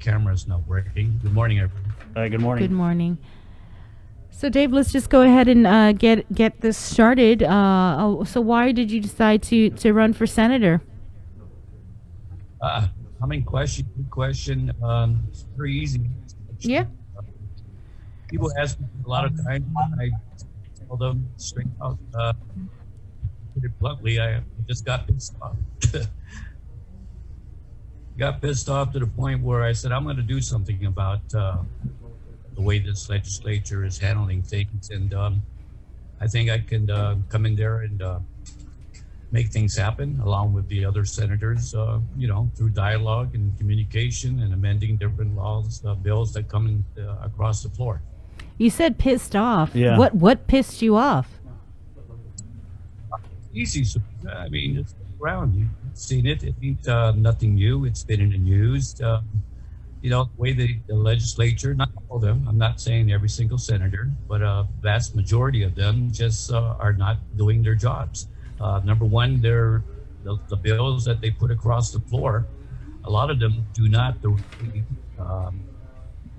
camera's not working. Good morning, everyone. Good Good morning. morning. So, Dave, let's just go ahead and get this started. So, why did you decide to run for senator? Uh, Coming question, good question. It's very easy. Yeah. People ask me a lot of times, and I tell them straight out, put it bluntly, I just got pissed off. Got pissed off to the point where I said, I'm going to do something about the way this legislature is handling things. And I think I can come in there and make things happen along with the other senators, through dialogue and communication and amending different laws, bills that come in, across the floor. You said pissed off. Yeah. What pissed you off? Easy. So, I mean, just look around. You've seen it. It ain't nothing new. It's been in the news. The way the legislature, not all of them, I'm not saying every single senator, but a vast majority of them just are not doing their jobs. Number one, the bills that they put across the floor, a lot of them do not directly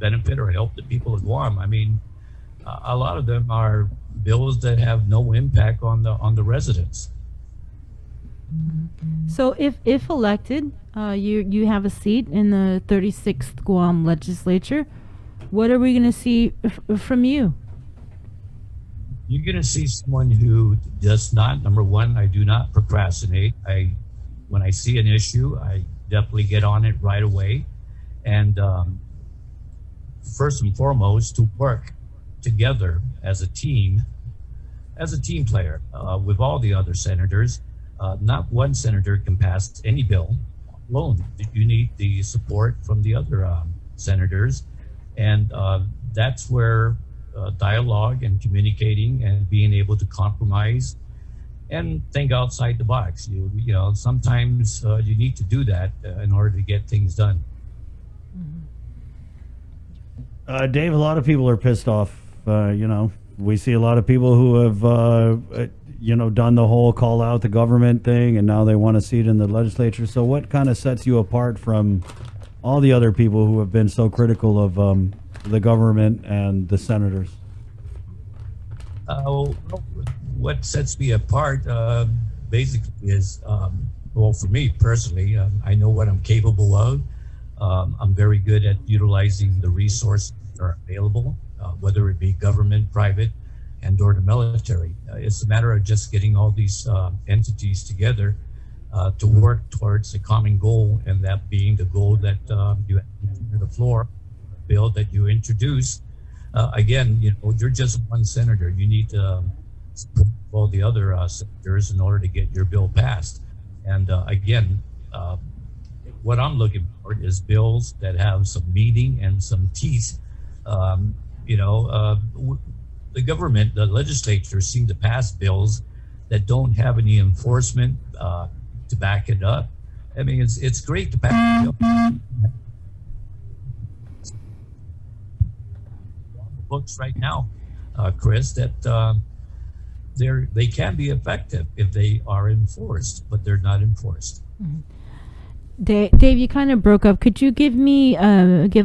benefit or help the people of Guam. I mean, a lot of them are bills that have no impact on the residents. So, if elected, you have a seat in the 36th Guam legislature. What are we going to see from you? You're going to see someone who does not. Number one, I do not procrastinate. When I see an issue, I definitely get on it right away, and first and foremost, to work together as a team player with all the other senators. Not one senator can pass any bill alone. You need the support from the other senators, and that's where dialogue and communicating and being able to compromise and think outside the box. Sometimes you need to do that in order to get things done. Dave, a lot of people are pissed off. We see a lot of people who have, done the whole call out the government thing, and now they want a seat in the legislature. So what kind of sets you apart from all the other people who have been so critical of the government and the senators? What sets me apart basically is, for me personally, I know what I'm capable of. I'm very good at utilizing the resources that are available, whether it be government, private, and or the military. It's a matter of just getting all these entities together to work towards a common goal, and that being the goal that you have to the floor, bill that you introduce. Again, you're just one senator. You need to support all the other senators in order to get your bill passed. And again, what I'm looking for is bills that have some meaning and some teeth. The government, the legislature, seem to pass bills that don't have any enforcement to back it up. I mean, it's great to pass a bill. Books right now, Chris, that they can be effective if they are enforced, but they're not enforced. Mm-hmm. Dave, you kind of broke up. Could you give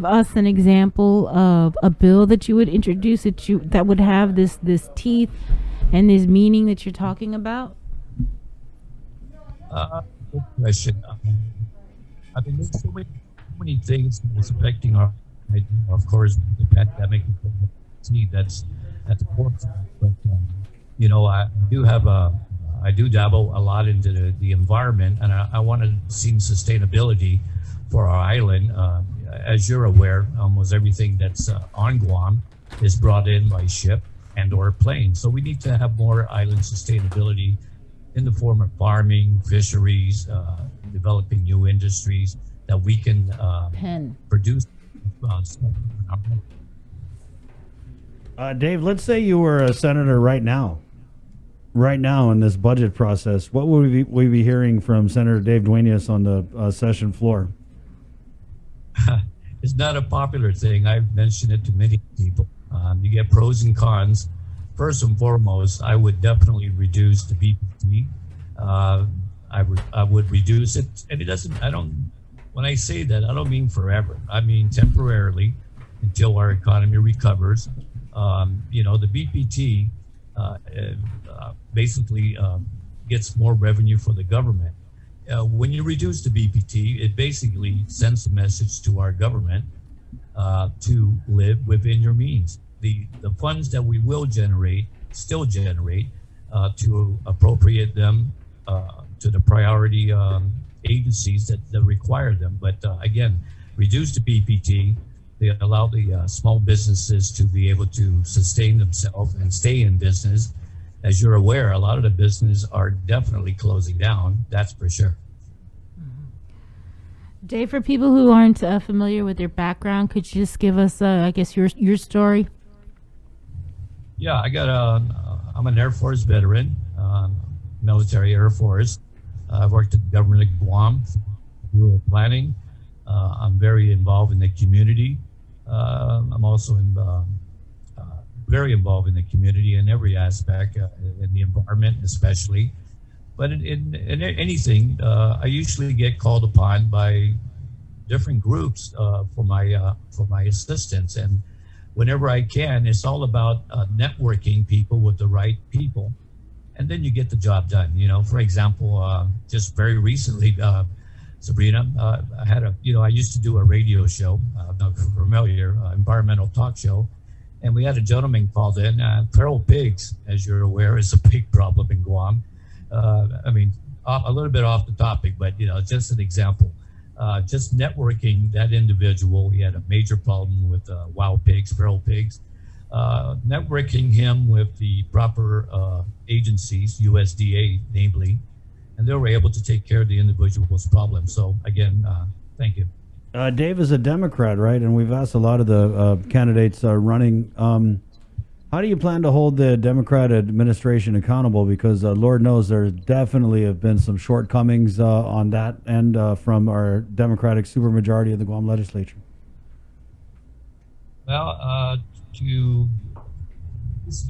us an example of a bill that you would introduce that would have this teeth and this meaning that you're talking about? Good question. I mean, there's so many things that's affecting our, of course, the pandemic. That's at the forefront. But I do dabble a lot into the environment, and I want to see sustainability for our island. As you're aware, almost everything that's on Guam is brought in by ship and or plane. So we need to have more island sustainability in the form of farming, fisheries, developing new industries that we can produce. Dave, let's say you were a senator right now in this budget process. What would we be hearing from Senator Dave Duenas on the session floor? It's not a popular thing. I've mentioned it to many people. You get pros and cons. First and foremost, I would definitely reduce the BPT. I would reduce it, and it doesn't. when I say that, I don't mean forever. I mean temporarily until our economy recovers. The BPT basically gets more revenue for the government. When you reduce the BPT, it basically sends a message to our government to live within your means. The funds that we will still generate, to appropriate them to the priority agencies that require them. But again, reduce the BPT. They allow the small businesses to be able to sustain themselves and stay in business. As you're aware, a lot of the businesses are definitely closing down. That's for sure. Dave, for people who aren't familiar with your background, could you just give us, I guess, your story? Yeah, I'm an Air Force veteran, military Air Force. I've worked at the government of Guam, rural planning. I'm very involved in the community. I'm also very involved in the community in every aspect, in the environment especially. But in anything, I usually get called upon by different groups for my assistance. And whenever I can, it's all about networking people with the right people. And then you get the job done. For example, just very recently, Sabrina, I used to do a radio show, not familiar, environmental talk show. And we had a gentleman called in. Feral pigs, as you're aware, is a big problem in Guam. A little bit off the topic, but just an example. Just networking that individual, he had a major problem with wild pigs, feral pigs. Networking him with the proper agencies, USDA namely, and they were able to take care of the individual's problem. So again, thank you. Dave is a Democrat, right? And we've asked a lot of the candidates running. How do you plan to hold the Democrat administration accountable? Because Lord knows there definitely have been some shortcomings on that end from our Democratic supermajority of the Guam legislature. Well,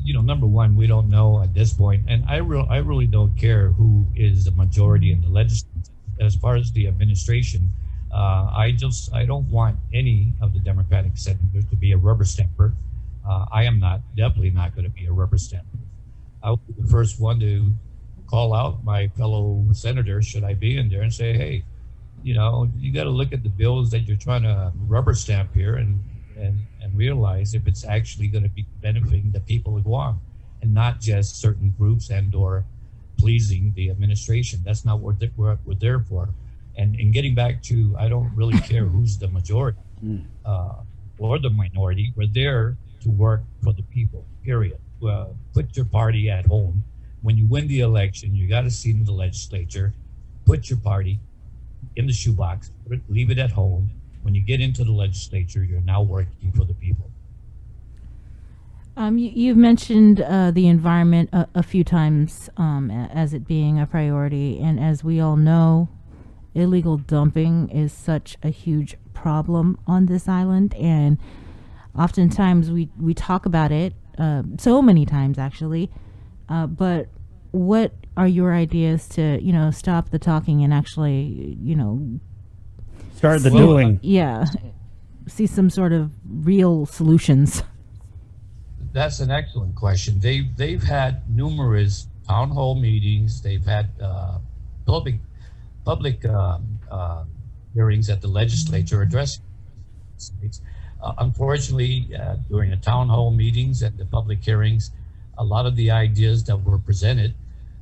number one, we don't know at this point, and I really don't care who is the majority in the legislature. As far as the administration, I don't want any of the Democratic senators to be a rubber stamper. I am definitely not going to be a rubber stamper. I'll be the first one to call out my fellow senators, should I be in there, and say, hey, you got to look at the bills that you're trying to rubber stamp here and realize if it's actually going to be benefiting the people of Guam and not just certain groups and or pleasing the administration. That's not what we're there for. And in getting back to, I don't really care who's the majority or the minority. We're there to work for the people, period. Put your party at home. When you win the election, you got a seat in the legislature. Put your party in the shoebox, leave it at home. When you get into the legislature, you're now working for the people. You've mentioned the environment a few times as it being a priority. And as we all know, illegal dumping is such a huge problem on this island. And oftentimes we talk about it, so many times actually. But what are your ideas to, stop the talking and actually, start the doing? Yeah. See some sort of real solutions. That's an excellent question. They've had numerous town hall meetings. They've had public hearings at the legislature addressing states. Unfortunately, during the town hall meetings and the public hearings, a lot of the ideas that were presented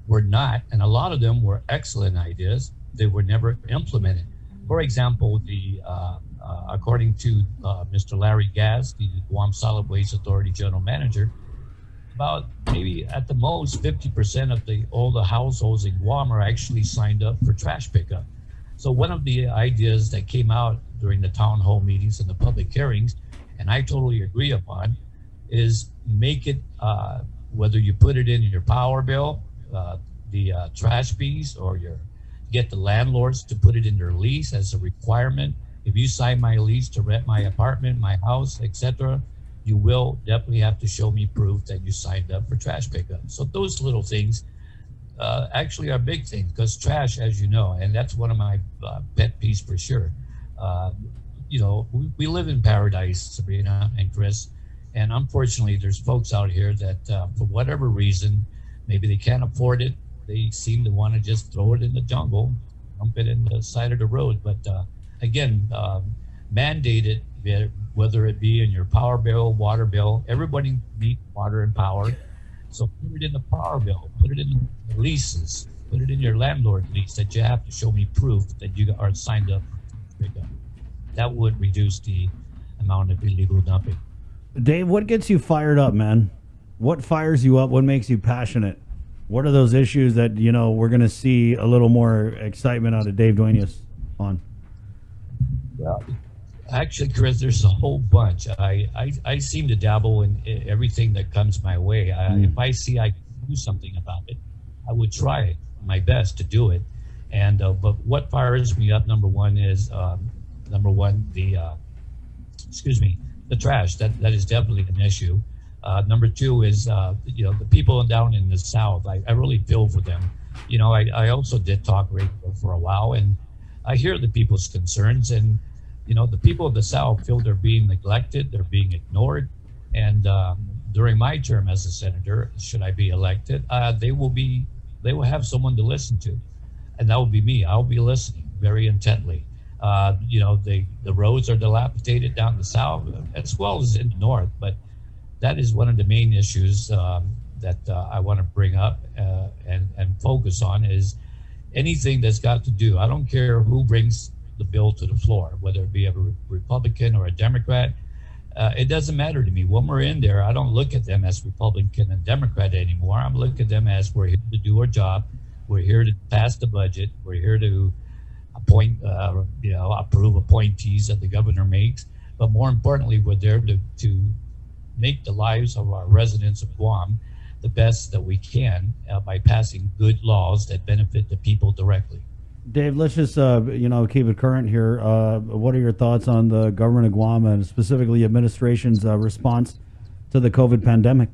were not, and a lot of them were excellent ideas. They were never implemented. For example, according to Mr. Larry Gaz, the Guam Solid Waste Authority General Manager, about maybe at the most 50% of all the households in Guam are actually signed up for trash pickup. So one of the ideas that came out during the town hall meetings and the public hearings, and I totally agree upon, is make it, whether you put it in your power bill, the trash fees, or get the landlords to put it in their lease as a requirement. If you sign my lease to rent my apartment, my house, etc., you will definitely have to show me proof that you signed up for trash pickup. So those little things actually are big things, because trash, as you know, and that's one of my pet peeves for sure. Uh, we live in paradise, Sabrina and Chris, and unfortunately, there's folks out here that, for whatever reason, maybe they can't afford it. They seem to want to just throw it in the jungle, dump it in the side of the road. But again, mandate it, whether it be in your power bill, water bill. Everybody needs water and power, so put it in the power bill, put it in the leases, put it in your landlord lease that you have to show me proof that you are signed up for pickup. That would reduce the amount of illegal dumping. Dave, what gets you fired up, man? What fires you up? What makes you passionate? What are those issues that, we're going to see a little more excitement out of Dave Duenas on? Well, actually, Chris, there's a whole bunch. I seem to dabble in everything that comes my way. If I see I can do something about it, I would try my best to do it. And but what fires me up, number one, the trash. That is definitely an issue. Number two is the people down in the South. I really feel for them. I also did talk radio for a while, and I hear the people's concerns. And the people of the South feel they're being neglected, they're being ignored. And during my term as a senator, should I be elected, they will have someone to listen to, and that will be me. I'll be listening very intently. The roads are dilapidated down the South as well as in the North, but that is one of the main issues that I want to bring up and focus on is anything that's got to do. I don't care who brings the bill to the floor, whether it be a Republican or a Democrat. It doesn't matter to me. When we're in there, I don't look at them as Republican and Democrat anymore. I'm looking at them as we're here to do our job. We're here to pass the budget. We're here to approve appointees that the governor makes. But more importantly, we're there to make the lives of our residents of Guam the best that we can by passing good laws that benefit the people directly. Dave, let's just keep it current here. What are your thoughts on the government of Guam and specifically administration's response to the COVID pandemic?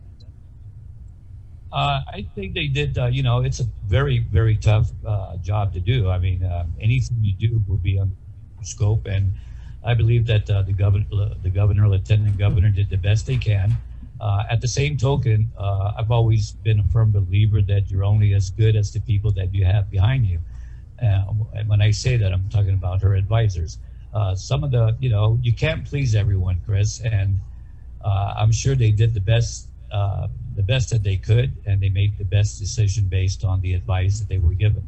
I think they did. It's a very, very tough job to do. I mean, anything you do will be under scope, and I believe that the governor, lieutenant governor, did the best they can. At the same token, I've always been a firm believer that you're only as good as the people that you have behind you. And when I say that, I'm talking about her advisors. Some of you can't please everyone, Chris, and I'm sure they did the best that they could, and they made the best decision based on the advice that they were given.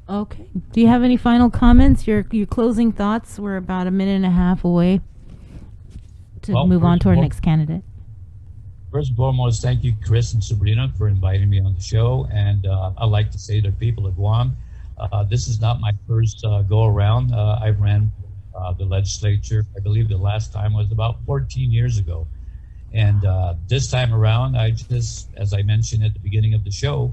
Okay. Do you have any final comments? Your closing thoughts? We're about a minute and a half away to move on to our next candidate. First and foremost, thank you, Chris and Sabrina, for inviting me on the show. And I'd like to say to the people of Guam, this is not my first go around. I ran the legislature. I believe the last time was about 14 years ago. And this time around, I just, as I mentioned at the beginning of the show,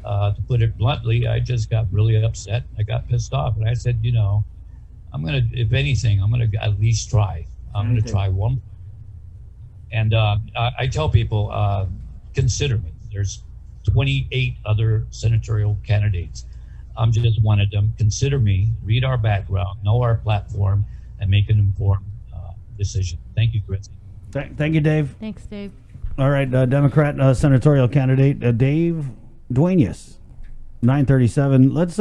to put it bluntly, I just got really upset. I got pissed off. And I said, I'm going to, if anything, I'm going to at least try. I'm going to try one. And I tell people, consider me. There's 28 other senatorial candidates. I'm just one of them. Consider me, read our background, know our platform, and make an informed decision. Thank you, Chris. Thank you, Dave. Thanks, Dave. All right, Democrat senatorial candidate Dave Duenas, 937. Let's